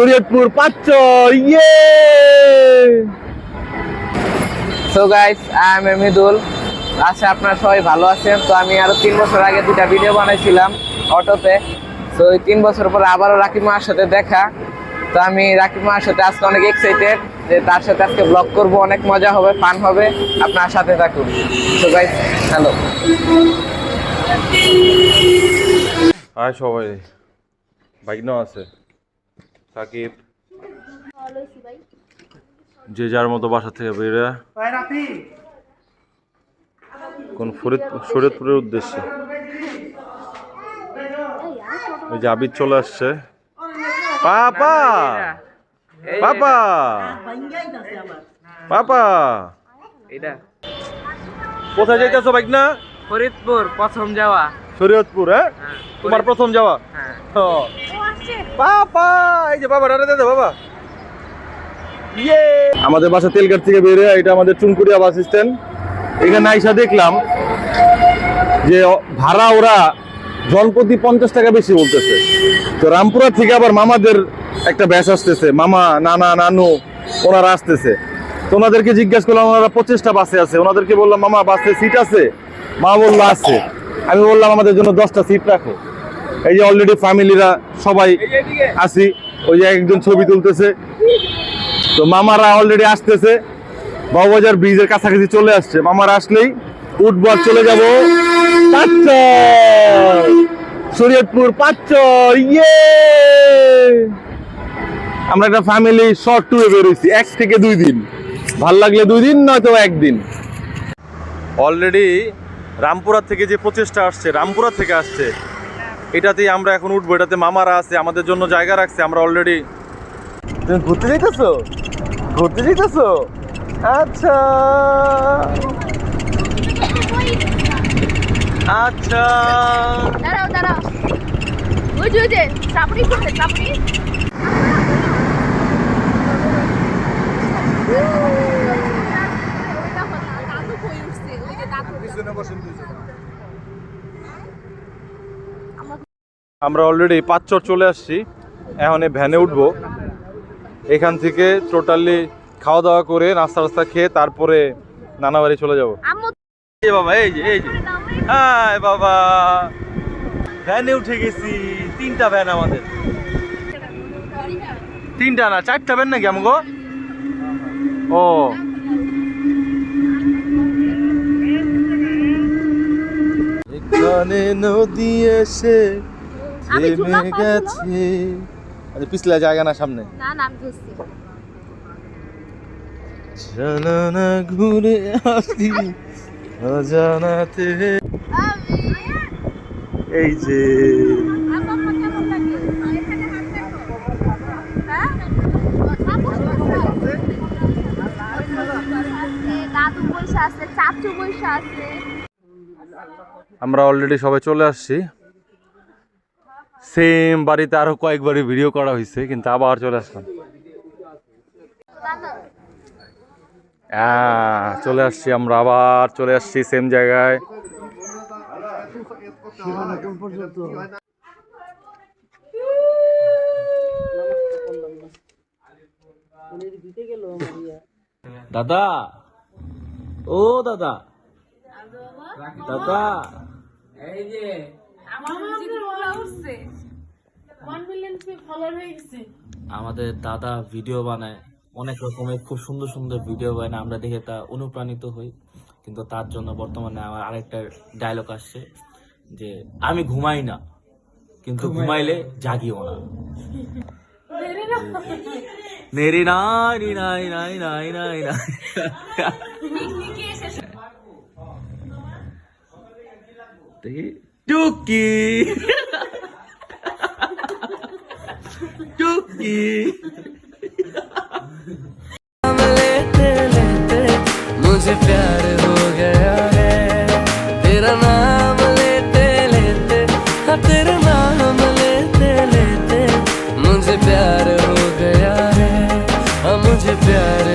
শরীয়তপুর পাঁচচর ইয়ে। So guys I am Midul. আচ্ছা আপনারা সবাই ভালো আছেন। তো আমি আরো 3 বছর আগে 2টা ভিডিও বানাইছিলাম অটোতে। তো এই 3 বছর পর আবারও রাকিব মার সাথে দেখা। তো আমি রাকিব মার সাথে আজকে অনেক এক্সাইটেড যে তার সাথে আজকে ব্লগ করব, অনেক মজা হবে, ফান হবে, আপনার সাথে থাকুন। So guys hello. হাই সবাই, ভাগ্ন আছে সাকিব, যে যার মতো বাসা থেকে বেরোয় কোন শরীয়তপুরের উদ্দেশ্যে। ওই যে আবিদ চলে আসছে। পাপা পাপা পাপা এটা কোথায় যাইতেছো ভাগ্না? ফরিদপুর প্রথম যাওয়া। শরীয়তপুর? হ্যাঁ, তোমার প্রথম যাওয়া? হ্যাঁ। পাপা এই যে বাবা, দাদা বাবা। ইয়ে আমাদের বাসা তেলঘাট থেকে বের হয়ে এটা আমাদের চুনকুড়িয়া বাস স্ট্যান্ড। এখানে আইসা দেখলাম যে ভাড়া ওরা জনপ্রতি 50 টাকা বেশি বলতেছে। তো রামপুরা থেকে আবার মামাদের একটা ব্যাস আসতেছে, মামা নানা নানু ওনারা আসতেছে। তো ওনাদেরকে জিজ্ঞাসা করলাম, ওনারা 25টা বাসে আছে। ওনাদেরকে বললাম মামা বাসে সিট আছে? মা বললো আছে। আমি বললাম আমাদের জন্য 10টা সিট রাখো। এই যে অলরেডি ফ্যামিলিরা সবাই আসি, ওই যে একজন ছবি তুলতেছে। তো মামারা অলরেডি আসতেছে, বাবুবাজার ব্রিজের কাছাকাছি চলে আসছে। মামারা আসলেই উঠবো আর চলে যাবো পাঁচচর, শরীয়তপুর পাঁচচর ইয়ে। আমরা একটা ফ্যামিলি শর্ট ট্যুরে বেরোইছি, 1 থেকে 2 দিন, ভাল লাগলে 2 দিন, নয়তো 1 দিন। অলরেডি রামপুরা থেকে যে প্রচেষ্টা আসছে, রামপুরা থেকে আসছে, এটাতেই আমরা এখন উঠবো। এটাতে মামারা আছে, আমাদের জন্য জায়গা রাখছে। আমরা অলরেডি। তুমি ঘুরতে যাইতেছো? ঘুরতে যাইতেছো? আচ্ছা আচ্ছা। দাঁড়াও দাঁড়াও, ওই যে চাপড়ি করছে, চাপড়ি। আমরা অলরেডি পাঁচচর চলে আসছি। এখন এই ভ্যানে উঠবো। এখান থেকে টোটালি খাওয়া দাওয়া করে নাস্তা টাস্তা খেয়ে তারপরে নানা বাড়ি চলে যাবো। বাবা এই যে হাই বাবা, ভ্যানে উঠে গেছি। 3টা ভ্যান আমাদের, 3টা না 4টা ভ্যান নাকি আমগো? ও এখানে নদী এসে থেমে গেছে। আচ্ছা পিছলা জায়গা না সামনে? না না, আমি বুঝছি। চলো না ঘুরে আসি অজানাতে। এই যে দাদু বৈশা আছে, চাচু বৈশা আছে। আমরা অলরেডি সবাই চলে আসছি। সেম বাড়িতে আরো কয়েকবারই ভিডিও করা হয়েছে, কিন্তু আবার চলে আসলাম। চলে আসছি আমরা, আবার চলে আসছি সেম জায়গায়। দাদা, ও দাদা, দাদা, এই যে আমাদের দাদা ভিডিও বানায়, অনেক রকমের খুব সুন্দর সুন্দর ভিডিও বানায়। আমরা দেখে তা অনুপ্রাণিত হই। কিন্তু তার জন্য বর্তমানে আমার আরেকটা ডায়লগ আসছে যে আমি ঘুমাই না, কিন্তু ঘুমাইলে জাগিও না। নেরি নাই নাই নাই নাই নাই নাই। টুকি टुकी लेते लेते मुझे प्यार हो गया है, तेरा नाम लेते लेते, हाँ तेरा नाम लेते लेते मुझे प्यार हो गया है, हाँ मुझे प्यार